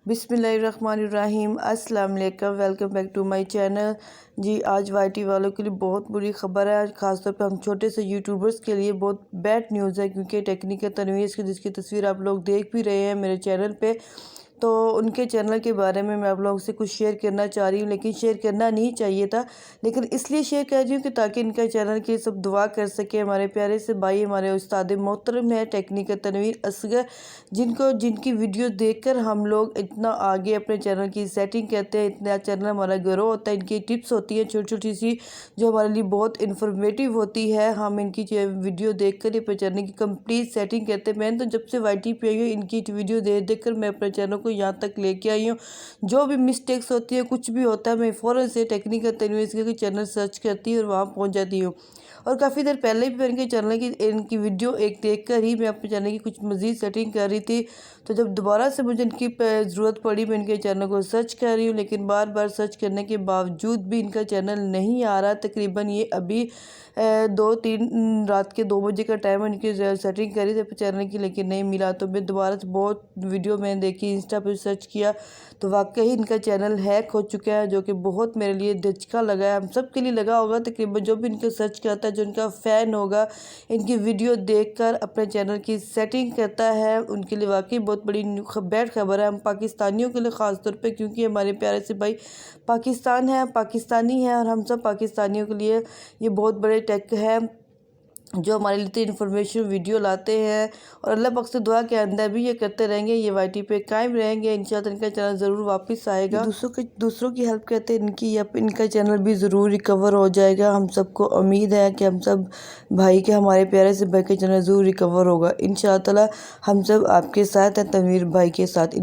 بسم اللہ الرحمن الرحیم۔ السلام علیکم، welcome back to my channel. جی آج وائی ٹی والوں کے لیے بہت بری خبر ہے، خاص طور پہ ہم چھوٹے سے یوٹیوبرز کے لیے بہت بیڈ نیوز ہے، کیونکہ ٹیکنیکل تنویر جس کی تصویر آپ لوگ دیکھ بھی رہے ہیں میرے چینل پہ، تو ان کے چینل کے بارے میں آپ لوگوں سے کچھ شیئر کرنا چاہ رہی ہوں، لیکن شیئر کرنا نہیں چاہیے تھا، لیکن اس لیے شیئر کر رہی ہوں کہ تاکہ ان کا چینل کے سب دعا کر سکے۔ ہمارے پیارے سے بھائی، ہمارے استاد محترم ہیں ٹیکنیکل تنویر اصغر، جن کی ویڈیو دیکھ کر ہم لوگ اتنا آگے اپنے چینل کی سیٹنگ کرتے ہیں، اتنا چینل ہمارا گرو ہوتا ہے۔ ان کی ٹپس ہوتی ہیں چھوٹی چھوٹی سی، جو ہمارے لیے بہت انفارمیٹیو ہوتی ہے، ہم ان کی ویڈیو دیکھ کر اپنے چینل کی کمپلیٹ سیٹنگ کرتے ہیں۔ میں نے تو جب سے وائی ٹی پہ آئی ہوں، ان کی ویڈیو دیکھ کر میں اپنے چینل کو یہاں تک لے کے آئی ہوں۔ جو بھی مسٹیکس ہوتی ہے، کچھ بھی ہوتا ہے، میں فوراً سے ٹیکنیکل تنویر کے چینل سرچ کرتی ہوں اور وہاں پہنچ جاتی ہوں۔ اور کافی دیر پہلے بھی میں ان کے چینل ان کی ویڈیو ایک دیکھ کر ہی میں اپنے چینل کی کچھ مزید سیٹنگ کر رہی تھی، تو جب دوبارہ سے مجھے ان کی ضرورت پڑی، میں ان کے چینل کو سرچ کر رہی ہوں، لیکن بار بار سرچ کرنے کے باوجود بھی ان کا چینل نہیں آ رہا۔ تقریباً یہ ابھی 2-3 رات کے 2 بجے کا ٹائم ہے، ان کی سیٹنگ کری تھی چینل کی، لیکن نہیں ملا۔ تو میں دوبارہ سے بہت ویڈیو میں نے دیکھی، انسٹا پہ سرچ کیا، تو واقعی ان کا چینل ہیک ہو چکا ہے، جو کہ بہت میرے لیے دھچکا لگا ہے۔ ہم سب کے لیے لگا ہوگا، تقریباً جو بھی ان کو سرچ کرتا ہے، جو ان کا فین ہوگا، ان کی ویڈیو دیکھ کر اپنے چینل کی سیٹنگ کرتا ہے، ان کے لیے واقعی بہت بڑی بیڈ خبر ہے۔ ہم پاکستانیوں کے لیے خاص طور پہ، کیونکہ ہمارے پیارے سے بھائی پاکستان ہے، پاکستانی ہیں، اور ہم سب پاکستانیوں کے لیے یہ بہت بڑے ٹیک ہے، جو ہمارے لیے انفارمیشن ویڈیو لاتے ہیں، اور اللہ پاک سے دعا کہ آئندہ بھی یہ کرتے رہیں گے، یہ وائی ٹی پہ قائم رہیں گے، انشاءاللہ ان کا چینل ضرور واپس آئے گا۔ دوسروں کی ہیلپ کرتے ہیں، ان کا چینل بھی ضرور ریکور ہو جائے گا۔ ہم سب کو امید ہے کہ ہم سب بھائی کے، ہمارے پیارے سے بھائی کا چینل ضرور ریکور ہوگا، انشاءاللہ ہم سب آپ کے ساتھ ہیں، تنویر بھائی کے ساتھ۔